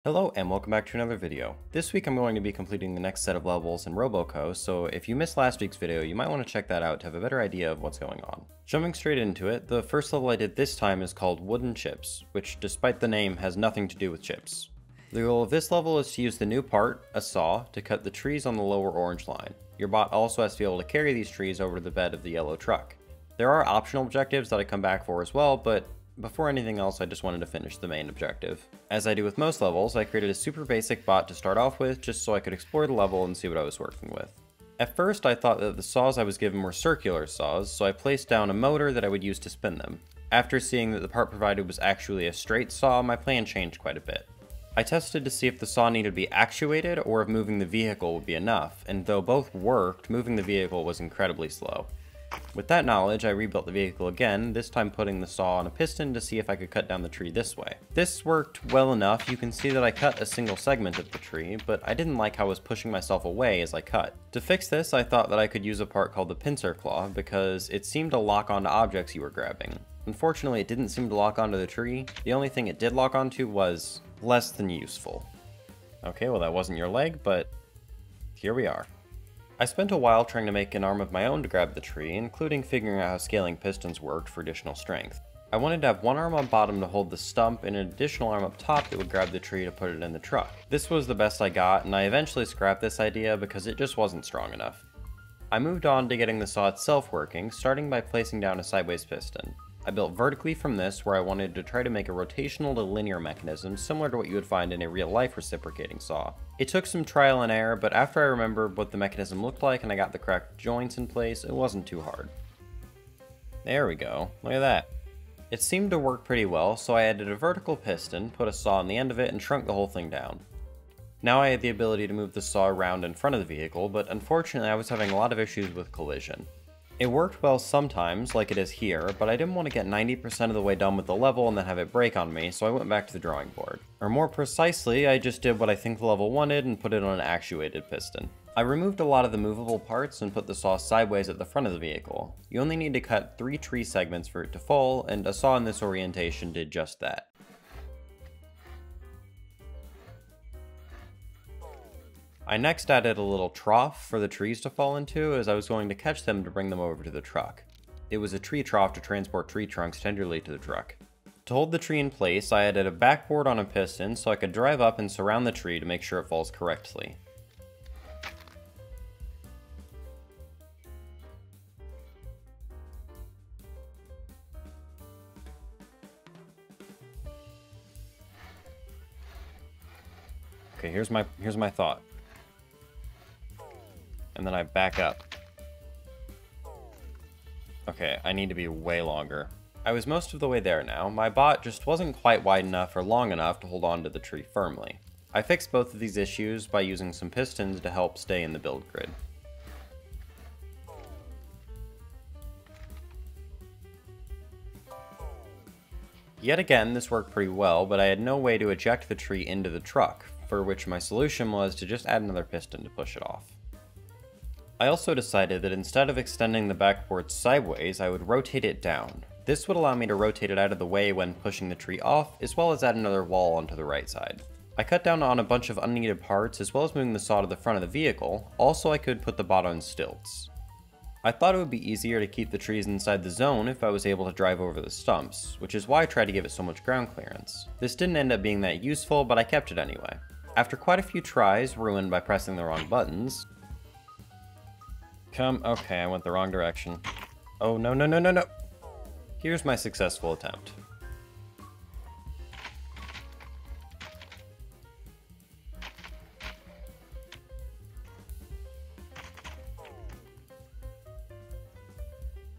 Hello and welcome back to another video. This week I'm going to be completing the next set of levels in RoboCo, so if you missed last week's video, you might want to check that out to have a better idea of what's going on. Jumping straight into it, the first level I did this time is called Wooden Chips, which despite the name has nothing to do with chips. The goal of this level is to use the new part, a saw, to cut the trees on the lower orange line. Your bot also has to be able to carry these trees over to the bed of the yellow truck. There are optional objectives that I come back for as well, but before anything else, I just wanted to finish the main objective. As I do with most levels, I created a super basic bot to start off with, just so I could explore the level and see what I was working with. At first, I thought that the saws I was given were circular saws, so I placed down a motor that I would use to spin them. After seeing that the part provided was actually a straight saw, my plan changed quite a bit. I tested to see if the saw needed to be actuated or if moving the vehicle would be enough, and though both worked, moving the vehicle was incredibly slow. With that knowledge, I rebuilt the vehicle again, this time putting the saw on a piston to see if I could cut down the tree this way. This worked well enough. You can see that I cut a single segment of the tree, but I didn't like how I was pushing myself away as I cut. To fix this, I thought that I could use a part called the pincer claw, because it seemed to lock onto objects you were grabbing. Unfortunately, it didn't seem to lock onto the tree. The only thing it did lock onto was less than useful. Okay, well that wasn't your leg, but here we are. I spent a while trying to make an arm of my own to grab the tree, including figuring out how scaling pistons worked for additional strength. I wanted to have one arm on bottom to hold the stump and an additional arm up top that would grab the tree to put it in the truck. This was the best I got, and I eventually scrapped this idea because it just wasn't strong enough. I moved on to getting the saw itself working, starting by placing down a sideways piston. I built vertically from this, where I wanted to try to make a rotational to linear mechanism similar to what you would find in a real-life reciprocating saw. It took some trial and error, but after I remembered what the mechanism looked like and I got the correct joints in place, it wasn't too hard. There we go, look at that. It seemed to work pretty well, so I added a vertical piston, put a saw on the end of it, and shrunk the whole thing down. Now I had the ability to move the saw around in front of the vehicle, but unfortunately I was having a lot of issues with collision. It worked well sometimes, like it is here, but I didn't want to get 90% of the way done with the level and then have it break on me, so I went back to the drawing board. Or more precisely, I just did what I think the level wanted and put it on an actuated piston. I removed a lot of the movable parts and put the saw sideways at the front of the vehicle. You only need to cut 3 tree segments for it to fall, and a saw in this orientation did just that. I next added a little trough for the trees to fall into, as I was going to catch them to bring them over to the truck. It was a tree trough to transport tree trunks tenderly to the truck. To hold the tree in place, I added a backboard on a piston so I could drive up and surround the tree to make sure it falls correctly. Okay, here's my thought. And then I back up. Okay, I need to be way longer. I was most of the way there now. My bot just wasn't quite wide enough or long enough to hold on to the tree firmly. I fixed both of these issues by using some pistons to help stay in the build grid. Yet again, this worked pretty well, but I had no way to eject the tree into the truck, for which my solution was to just add another piston to push it off. I also decided that instead of extending the backboard sideways, I would rotate it down. This would allow me to rotate it out of the way when pushing the tree off, as well as add another wall onto the right side. I cut down on a bunch of unneeded parts, as well as moving the saw to the front of the vehicle. Also, I could put the bot on stilts. I thought it would be easier to keep the trees inside the zone if I was able to drive over the stumps, which is why I tried to give it so much ground clearance. This didn't end up being that useful, but I kept it anyway. After quite a few tries, ruined by pressing the wrong buttons, okay, I went the wrong direction. Oh, no, no, no, no, no! Here's my successful attempt.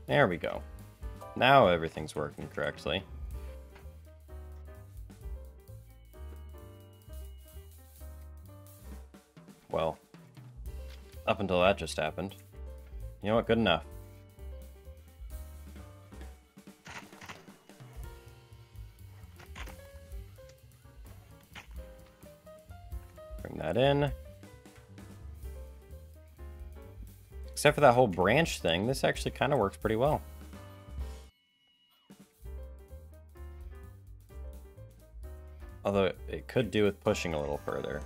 There we go. Now everything's working correctly. Well, up until that just happened. You know what, good enough. Bring that in. Except for that whole branch thing, this actually kind of works pretty well. Although it could do with pushing a little further.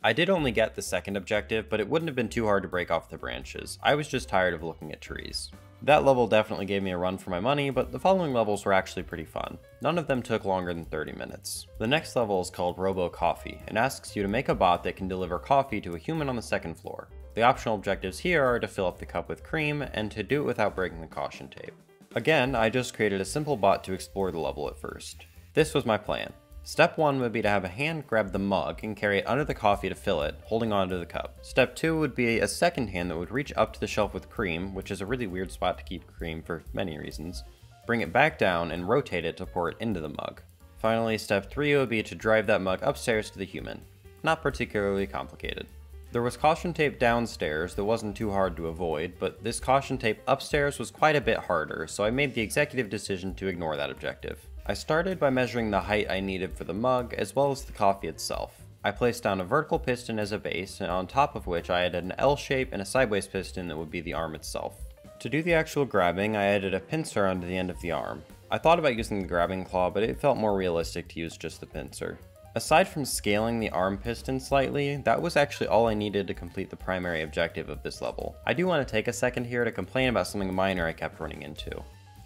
I did only get the second objective, but it wouldn't have been too hard to break off the branches. I was just tired of looking at trees. That level definitely gave me a run for my money, but the following levels were actually pretty fun. None of them took longer than 30 minutes. The next level is called Robo Coffee, and asks you to make a bot that can deliver coffee to a human on the second floor. The optional objectives here are to fill up the cup with cream, and to do it without breaking the caution tape. Again, I just created a simple bot to explore the level at first. This was my plan. Step 1 would be to have a hand grab the mug and carry it under the coffee to fill it, holding onto the cup. Step 2 would be a second hand that would reach up to the shelf with cream, which is a really weird spot to keep cream for many reasons. Bring it back down and rotate it to pour it into the mug. Finally, step 3 would be to drive that mug upstairs to the human. Not particularly complicated. There was caution tape downstairs that wasn't too hard to avoid, but this caution tape upstairs was quite a bit harder, so I made the executive decision to ignore that objective. I started by measuring the height I needed for the mug, as well as the coffee itself. I placed down a vertical piston as a base, and on top of which I added an L shape and a sideways piston that would be the arm itself. To do the actual grabbing, I added a pincer onto the end of the arm. I thought about using the grabbing claw, but it felt more realistic to use just the pincer. Aside from scaling the arm piston slightly, that was actually all I needed to complete the primary objective of this level. I do want to take a second here to complain about something minor I kept running into.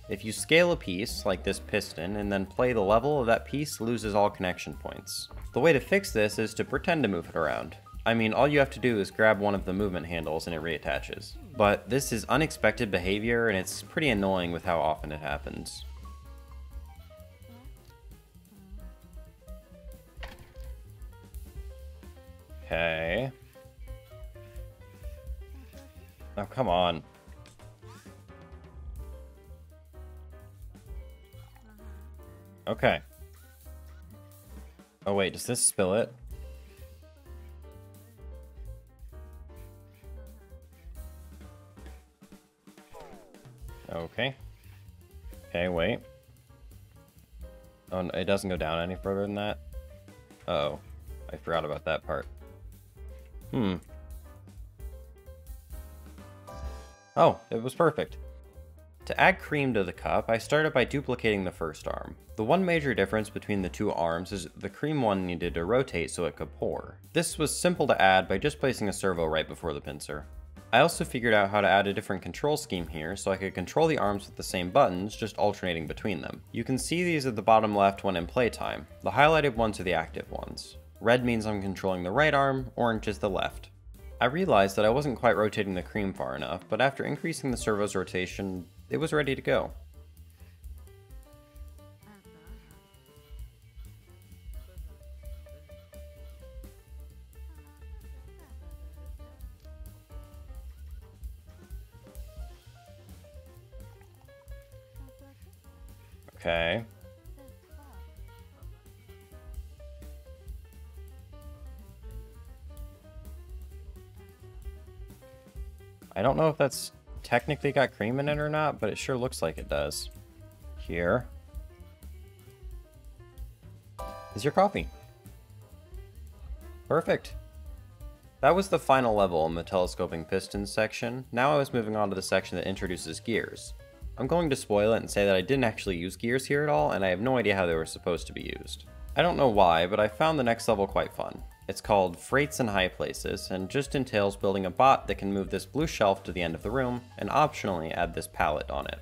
If you scale a piece, like this piston, and then play the level, that piece loses all connection points. The way to fix this is to pretend to move it around. I mean, all you have to do is grab one of the movement handles and it reattaches. But this is unexpected behavior, and it's pretty annoying with how often it happens. Okay. Oh, come on. Okay. Oh wait, does this spill it? Okay. Okay, wait. Oh, no, it doesn't go down any further than that? Uh-oh. I forgot about that part. Oh, it was perfect. To add cream to the cup, I started by duplicating the first arm. The one major difference between the two arms is the cream one needed to rotate so it could pour. This was simple to add by just placing a servo right before the pincer. I also figured out how to add a different control scheme here so I could control the arms with the same buttons, just alternating between them. You can see these at the bottom left when in playtime. The highlighted ones are the active ones. Red means I'm controlling the right arm, orange is the left. I realized that I wasn't quite rotating the cream far enough, but after increasing the servo's rotation, it was ready to go. Okay. I don't know if that's technically got cream in it or not, but it sure looks like it does. Here is your coffee. Perfect. That was the final level in the telescoping pistons section. Now I was moving on to the section that introduces gears. I'm going to spoil it and say that I didn't actually use gears here at all, and I have no idea how they were supposed to be used. I don't know why, but I found the next level quite fun. It's called Freights in High Places, and just entails building a bot that can move this blue shelf to the end of the room, and optionally add this pallet on it.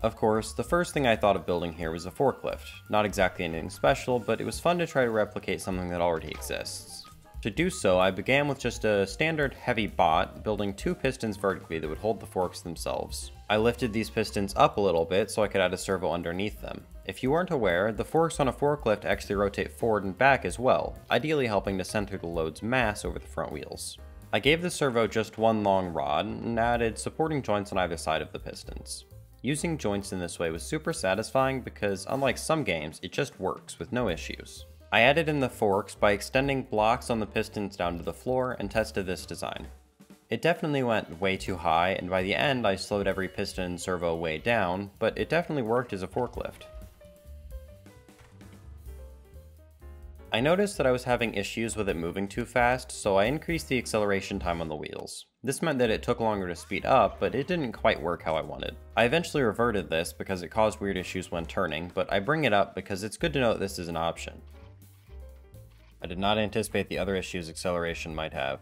Of course, the first thing I thought of building here was a forklift. Not exactly anything special, but it was fun to try to replicate something that already exists. To do so, I began with just a standard heavy bot, building 2 pistons vertically that would hold the forks themselves. I lifted these pistons up a little bit so I could add a servo underneath them. If you weren't aware, the forks on a forklift actually rotate forward and back as well, ideally helping to center the load's mass over the front wheels. I gave the servo just one long rod, and added supporting joints on either side of the pistons. Using joints in this way was super satisfying because, unlike some games, it just works with no issues. I added in the forks by extending blocks on the pistons down to the floor and tested this design. It definitely went way too high, and by the end I slowed every piston and servo way down, but it definitely worked as a forklift. I noticed that I was having issues with it moving too fast, so I increased the acceleration time on the wheels. This meant that it took longer to speed up, but it didn't quite work how I wanted. I eventually reverted this because it caused weird issues when turning, but I bring it up because it's good to know that this is an option. I did not anticipate the other issues acceleration might have.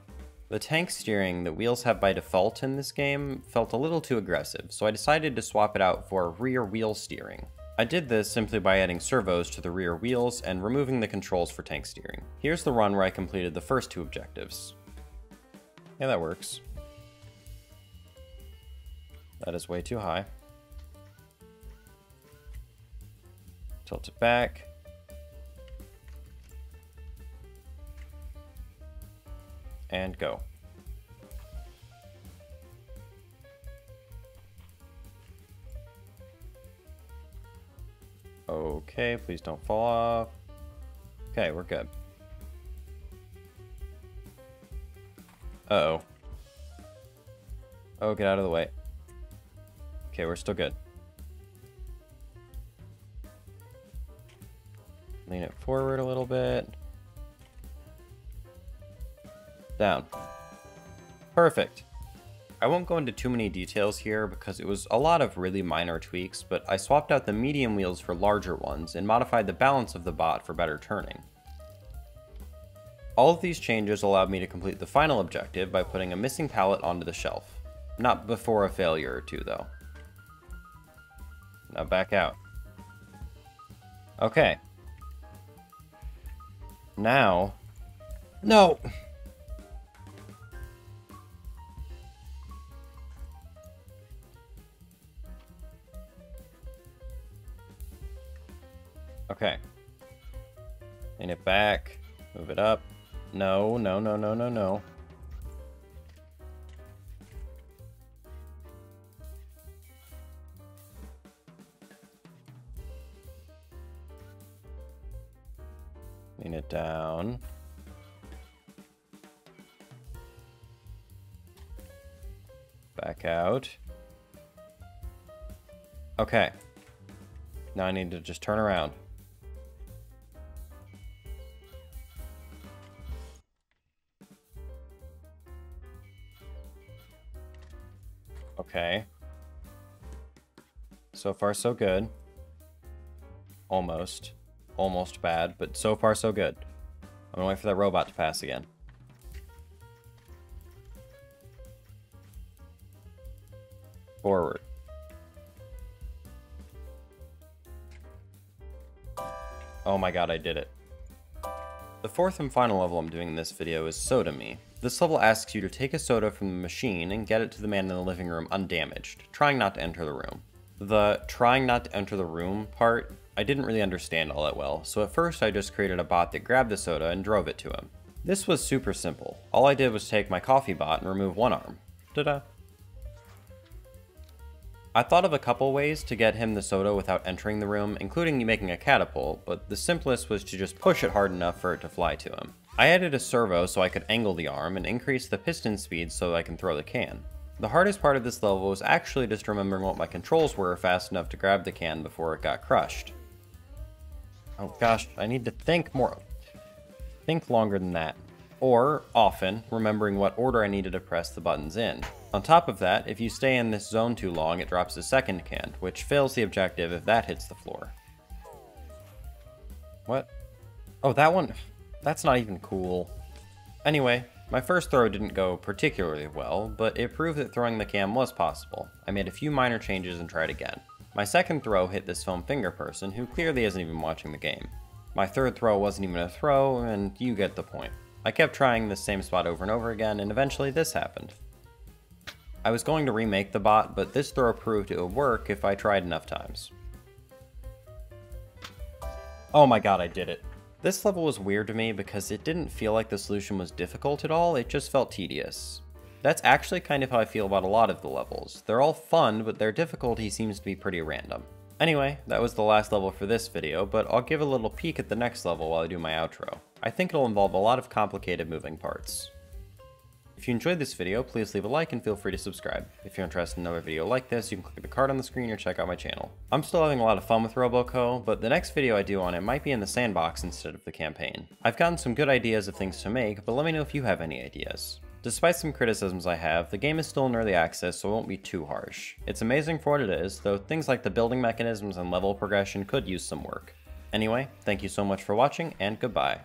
The tank steering that wheels have by default in this game felt a little too aggressive, so I decided to swap it out for rear wheel steering. I did this simply by adding servos to the rear wheels and removing the controls for tank steering. Here's the run where I completed the first 2 objectives. Yeah, that works. That is way too high. Tilt it back. And go. Okay, please don't fall off. Okay, we're good. Uh-oh. Oh, get out of the way. Okay, we're still good. Lean it forward a little bit. Down. Perfect. I won't go into too many details here because it was a lot of really minor tweaks, but I swapped out the medium wheels for larger ones and modified the balance of the bot for better turning. All of these changes allowed me to complete the final objective by putting a missing pallet onto the shelf. Not before a failure or 2 though. Now back out. Okay. Now... No! Okay. Lean it back. Move it up. No, no, no, no, no, no. Lean it down. Back out. Okay. Now I need to just turn around. Okay. So far, so good. Almost. Almost bad, but so far, so good. I'm gonna wait for that robot to pass again. Forward. Oh my god, I did it. The 4th and final level I'm doing in this video is Soda Me. This level asks you to take a soda from the machine and get it to the man in the living room undamaged, trying not to enter the room. The trying not to enter the room part, I didn't really understand all that well, so at first I just created a bot that grabbed the soda and drove it to him. This was super simple. All I did was take my coffee bot and remove one arm. Ta-da! I thought of a couple ways to get him the soda without entering the room, including making a catapult, but the simplest was to just push it hard enough for it to fly to him. I added a servo so I could angle the arm and increase the piston speed so I can throw the can. The hardest part of this level was actually just remembering what my controls were fast enough to grab the can before it got crushed. Oh gosh, I need to think more. Think longer than that. Or, often, remembering what order I needed to press the buttons in. On top of that, if you stay in this zone too long, it drops the second can, which fails the objective if that hits the floor. What? Oh, that one? That's not even cool. Anyway, my first throw didn't go particularly well, but it proved that throwing the can was possible. I made a few minor changes and tried again. My second throw hit this foam finger person, who clearly isn't even watching the game. My third throw wasn't even a throw, and you get the point. I kept trying the same spot over and over again, and eventually this happened. I was going to remake the bot, but this throw proved it would work if I tried enough times. Oh my god, I did it. This level was weird to me because it didn't feel like the solution was difficult at all, it just felt tedious. That's actually kind of how I feel about a lot of the levels. They're all fun, but their difficulty seems to be pretty random. Anyway, that was the last level for this video, but I'll give a little peek at the next level while I do my outro. I think it'll involve a lot of complicated moving parts. If you enjoyed this video, please leave a like and feel free to subscribe. If you're interested in another video like this, you can click the card on the screen or check out my channel. I'm still having a lot of fun with RoboCo, but the next video I do on it might be in the sandbox instead of the campaign. I've gotten some good ideas of things to make, but let me know if you have any ideas. Despite some criticisms I have, the game is still in early access, so it won't be too harsh. It's amazing for what it is, though things like the building mechanisms and level progression could use some work. Anyway, thank you so much for watching, and goodbye.